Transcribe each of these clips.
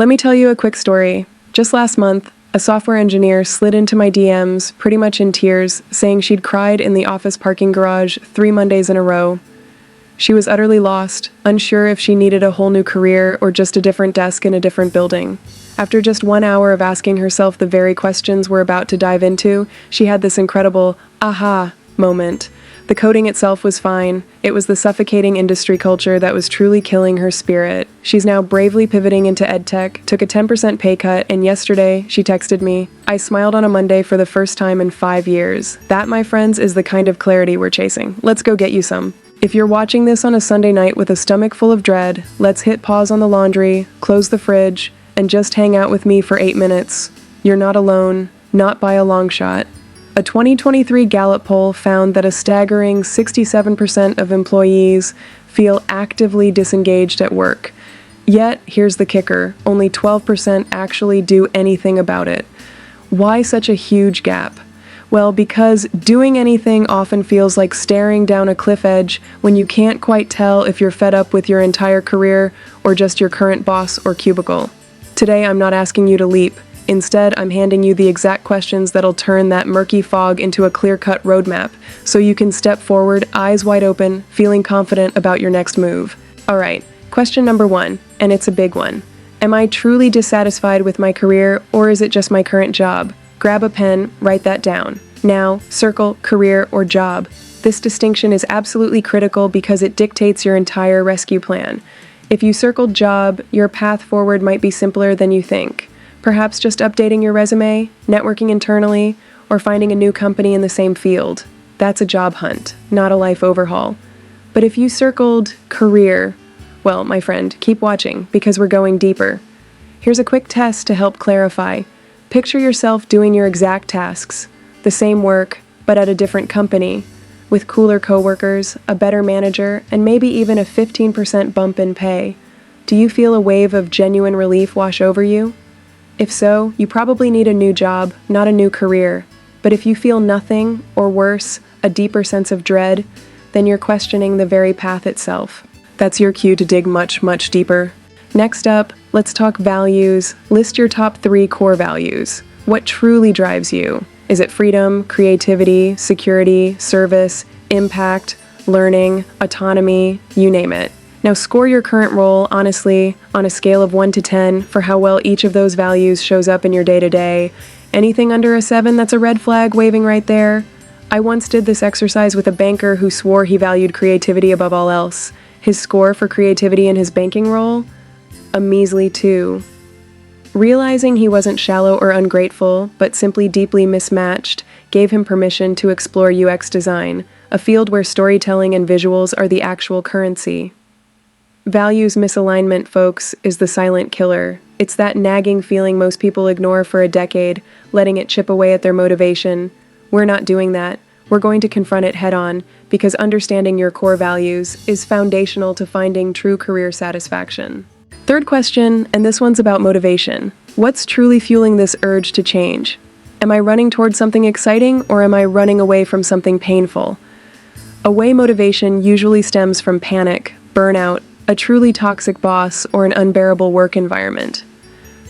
Let me tell you a quick story. Just last month, a software engineer slid into my DMs, pretty much in tears, saying she'd cried in the office parking garage 3 Mondays in a row. She was utterly lost, unsure if she needed a whole new career or just a different desk in a different building. After just 1 hour of asking herself the very questions we're about to dive into, she had this incredible aha moment. The coding itself was fine. It was the suffocating industry culture that was truly killing her spirit. She's now bravely pivoting into edtech, took a 10% pay cut, and yesterday, she texted me, "I smiled on a Monday for the first time in 5 years. That, my friends, is the kind of clarity we're chasing. Let's go get you some." If you're watching this on a Sunday night with a stomach full of dread, let's hit pause on the laundry, close the fridge, and just hang out with me for 8 minutes. You're not alone, not by a long shot. A 2023 Gallup poll found that a staggering 67% of employees feel actively disengaged at work. Yet, here's the kicker, only 12% actually do anything about it. Why such a huge gap? Well, because doing anything often feels like staring down a cliff edge when you can't quite tell if you're fed up with your entire career or just your current boss or cubicle. Today, I'm not asking you to leap. Instead, I'm handing you the exact questions that'll turn that murky fog into a clear-cut roadmap, so you can step forward, eyes wide open, feeling confident about your next move. All right, question number 1, and it's a big one. Am I truly dissatisfied with my career, or is it just my current job? Grab a pen, write that down. Now, circle career or job. This distinction is absolutely critical because it dictates your entire rescue plan. If you circled job, your path forward might be simpler than you think. Perhaps just updating your resume, networking internally, or finding a new company in the same field. That's a job hunt, not a life overhaul. But if you circled career, well, my friend, keep watching because we're going deeper. Here's a quick test to help clarify. Picture yourself doing your exact tasks, the same work, but at a different company, with cooler coworkers, a better manager, and maybe even a 15% bump in pay. Do you feel a wave of genuine relief wash over you? If so, you probably need a new job, not a new career. But if you feel nothing, or worse, a deeper sense of dread, then you're questioning the very path itself. That's your cue to dig much, much deeper. Next up, let's talk values. List your top 3 core values. What truly drives you? Is it freedom, creativity, security, service, impact, learning, autonomy, you name it? Now score your current role, honestly, on a scale of 1 to 10 for how well each of those values shows up in your day-to-day. Anything under a 7, that's a red flag waving right there. I once did this exercise with a banker who swore he valued creativity above all else. His score for creativity in his banking role? A measly 2. Realizing he wasn't shallow or ungrateful, but simply deeply mismatched, gave him permission to explore UX design, a field where storytelling and visuals are the actual currency. Values misalignment, folks, is the silent killer. It's that nagging feeling most people ignore for a decade, letting it chip away at their motivation. We're not doing that. We're going to confront it head-on, because understanding your core values is foundational to finding true career satisfaction. Third question, and this one's about motivation. What's truly fueling this urge to change? Am I running towards something exciting, or am I running away from something painful? Away motivation usually stems from panic, burnout, a truly toxic boss, or an unbearable work environment.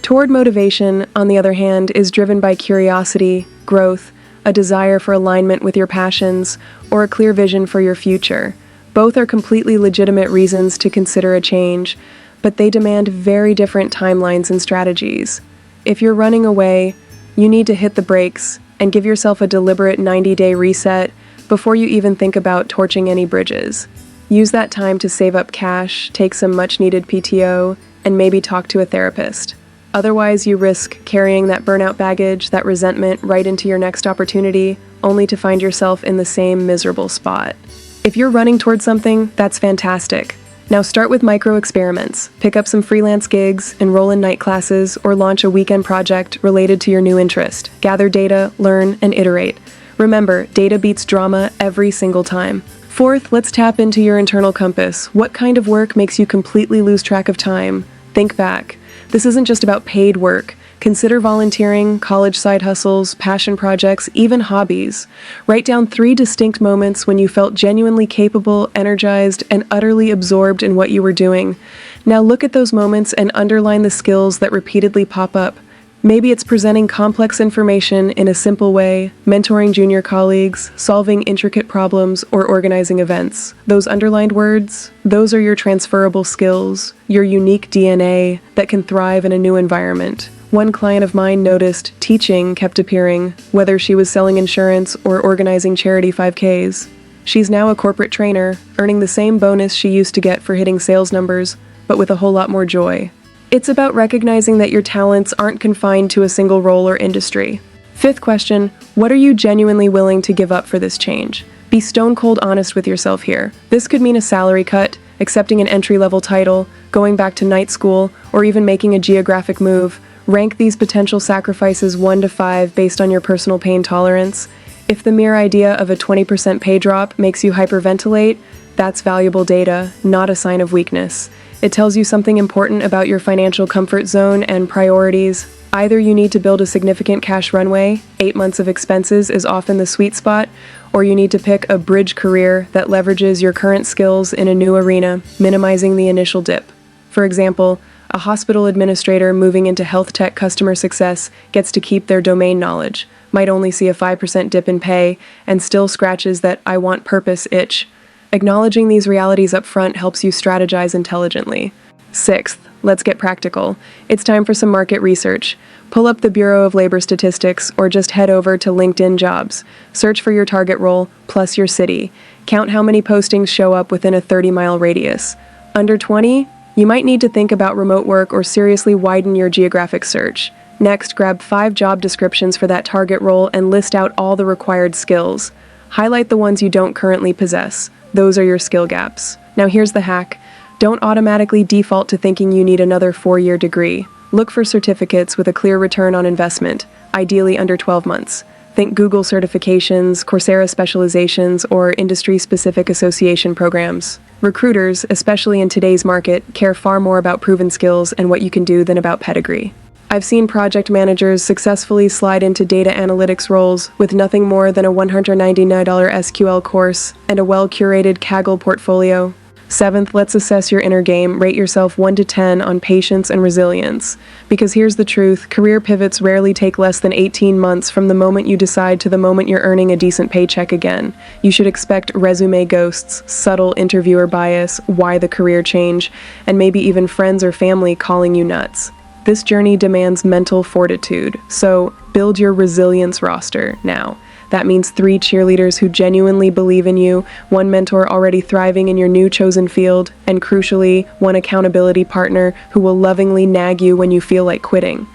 Toward motivation, on the other hand, is driven by curiosity, growth, a desire for alignment with your passions, or a clear vision for your future. Both are completely legitimate reasons to consider a change, but they demand very different timelines and strategies. If you're running away, you need to hit the brakes and give yourself a deliberate 90-day reset before you even think about torching any bridges. Use that time to save up cash, take some much-needed PTO, and maybe talk to a therapist. Otherwise, you risk carrying that burnout baggage, that resentment, right into your next opportunity, only to find yourself in the same miserable spot. If you're running towards something, that's fantastic. Now start with micro experiments. Pick up some freelance gigs, enroll in night classes, or launch a weekend project related to your new interest. Gather data, learn, and iterate. Remember, data beats drama every single time. Fourth, let's tap into your internal compass. What kind of work makes you completely lose track of time? Think back. This isn't just about paid work. Consider volunteering, college side hustles, passion projects, even hobbies. Write down 3 distinct moments when you felt genuinely capable, energized, and utterly absorbed in what you were doing. Now look at those moments and underline the skills that repeatedly pop up. Maybe it's presenting complex information in a simple way, mentoring junior colleagues, solving intricate problems, or organizing events. Those underlined words, those are your transferable skills, your unique DNA that can thrive in a new environment. One client of mine noticed teaching kept appearing, whether she was selling insurance or organizing charity 5Ks. She's now a corporate trainer, earning the same bonus she used to get for hitting sales numbers, but with a whole lot more joy. It's about recognizing that your talents aren't confined to a single role or industry. Fifth question, what are you genuinely willing to give up for this change? Be stone cold honest with yourself here. This could mean a salary cut, accepting an entry-level title, going back to night school, or even making a geographic move. Rank these potential sacrifices 1 to 5 based on your personal pain tolerance. If the mere idea of a 20% pay drop makes you hyperventilate, that's valuable data, not a sign of weakness. It tells you something important about your financial comfort zone and priorities. Either you need to build a significant cash runway, 8 months of expenses is often the sweet spot, or you need to pick a bridge career that leverages your current skills in a new arena, minimizing the initial dip. For example, a hospital administrator moving into health tech customer success gets to keep their domain knowledge, might only see a 5% dip in pay, and still scratches that "I want purpose" itch. Acknowledging these realities up front helps you strategize intelligently. Sixth, let's get practical. It's time for some market research. Pull up the Bureau of Labor Statistics or just head over to LinkedIn Jobs. Search for your target role plus your city. Count how many postings show up within a 30-mile radius. Under 20? You might need to think about remote work or seriously widen your geographic search. Next, grab 5 job descriptions for that target role and list out all the required skills. Highlight the ones you don't currently possess. Those are your skill gaps. Now here's the hack. Don't automatically default to thinking you need another 4-year degree. Look for certificates with a clear return on investment, ideally under 12 months. Think Google certifications, Coursera specializations, or industry-specific association programs. Recruiters, especially in today's market, care far more about proven skills and what you can do than about pedigree. I've seen project managers successfully slide into data analytics roles with nothing more than a $199 SQL course and a well-curated Kaggle portfolio. Seventh, let's assess your inner game. Rate yourself 1 to 10 on patience and resilience. Because here's the truth, career pivots rarely take less than 18 months from the moment you decide to the moment you're earning a decent paycheck again. You should expect resume ghosts, subtle interviewer bias, why the career change, and maybe even friends or family calling you nuts. This journey demands mental fortitude, so build your resilience roster now. That means 3 cheerleaders who genuinely believe in you, 1 mentor already thriving in your new chosen field, and crucially, 1 accountability partner who will lovingly nag you when you feel like quitting.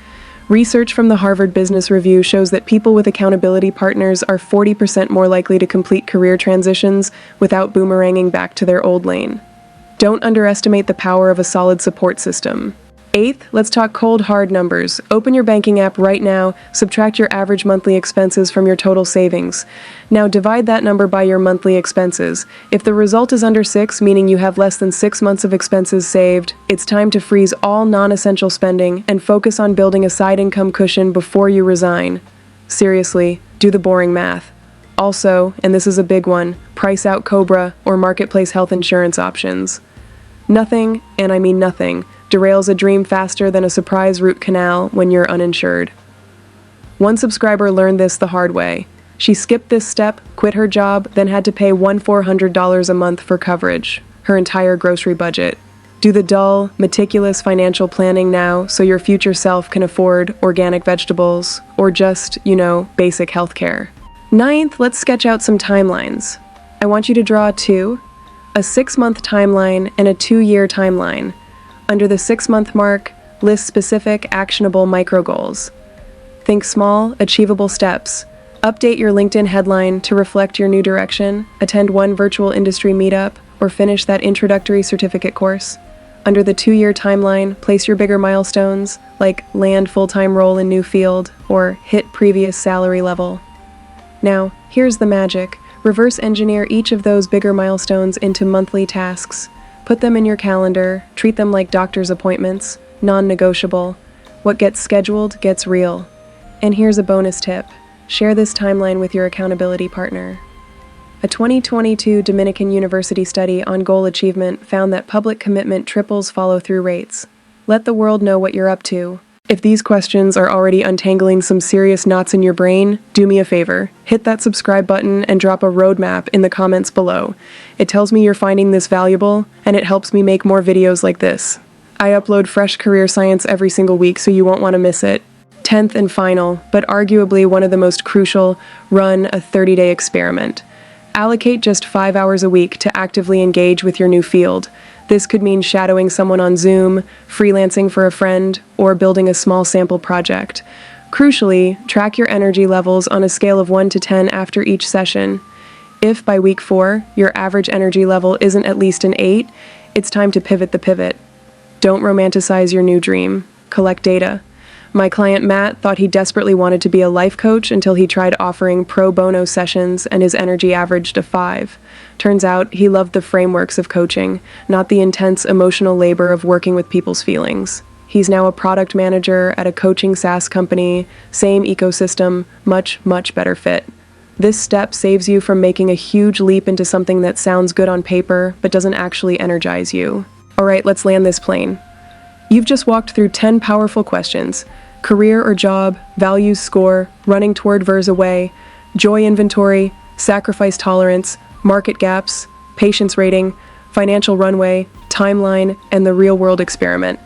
Research from the Harvard Business Review shows that people with accountability partners are 40% more likely to complete career transitions without boomeranging back to their old lane. Don't underestimate the power of a solid support system. Eighth, let's talk cold, hard numbers. Open your banking app right now, subtract your average monthly expenses from your total savings. Now divide that number by your monthly expenses. If the result is under 6, meaning you have less than 6 months of expenses saved, it's time to freeze all non-essential spending and focus on building a side income cushion before you resign. Seriously, do the boring math. Also, and this is a big one, price out Cobra or marketplace health insurance options. Nothing, and I mean nothing, derails a dream faster than a surprise root canal when you're uninsured. One subscriber learned this the hard way. She skipped this step, quit her job, then had to pay $400 a month for coverage, her entire grocery budget. Do the dull, meticulous financial planning now so your future self can afford organic vegetables or just, basic healthcare. Ninth, let's sketch out some timelines. I want you to draw 2, a 6-month timeline and a 2-year timeline. Under the 6-month mark, list specific, actionable micro goals. Think small, achievable steps. Update your LinkedIn headline to reflect your new direction, attend 1 virtual industry meetup, or finish that introductory certificate course. Under the 2-year timeline, place your bigger milestones, like land full-time role in new field, or hit previous salary level. Now, here's the magic. Reverse engineer each of those bigger milestones into monthly tasks. Put them in your calendar, treat them like doctor's appointments, non-negotiable. What gets scheduled gets real. And here's a bonus tip. Share this timeline with your accountability partner. A 2022 Dominican University study on goal achievement found that public commitment triples follow-through rates. Let the world know what you're up to. If these questions are already untangling some serious knots in your brain, do me a favor. Hit that subscribe button and drop a roadmap in the comments below. It tells me you're finding this valuable, and it helps me make more videos like this. I upload fresh career science every single week, so you won't want to miss it. 10th and final, but arguably one of the most crucial, run a 30-day experiment. Allocate just 5 hours a week to actively engage with your new field. This could mean shadowing someone on Zoom, freelancing for a friend, or building a small sample project. Crucially, track your energy levels on a scale of 1 to 10 after each session. If by week 4, your average energy level isn't at least an 8, it's time to pivot the pivot. Don't romanticize your new dream. Collect data. My client Matt thought he desperately wanted to be a life coach until he tried offering pro bono sessions and his energy averaged a 5. Turns out he loved the frameworks of coaching, not the intense emotional labor of working with people's feelings. He's now a product manager at a coaching SaaS company, same ecosystem, much better fit. This step saves you from making a huge leap into something that sounds good on paper but doesn't actually energize you. Alright, let's land this plane. You've just walked through 10 powerful questions. Career or job, values score, running toward VERS away, joy inventory, sacrifice tolerance, market gaps, patience rating, financial runway, timeline, and the real-world experiment.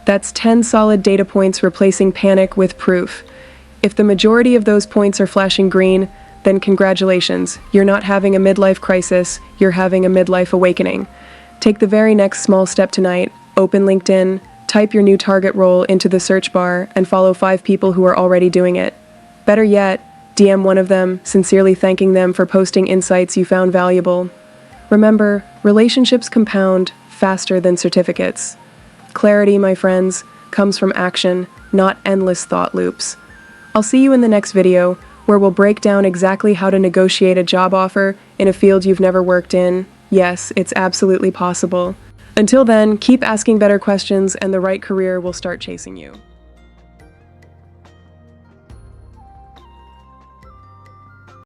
That's 10 solid data points replacing panic with proof. If the majority of those points are flashing green, then congratulations, you're not having a midlife crisis, you're having a midlife awakening. Take the very next small step tonight, open LinkedIn, type your new target role into the search bar, and follow 5 people who are already doing it. Better yet, DM one of them, sincerely thanking them for posting insights you found valuable. Remember, relationships compound faster than certificates. Clarity, my friends, comes from action, not endless thought loops. I'll see you in the next video, where we'll break down exactly how to negotiate a job offer in a field you've never worked in. Yes, it's absolutely possible. Until then, keep asking better questions and the right career will start chasing you.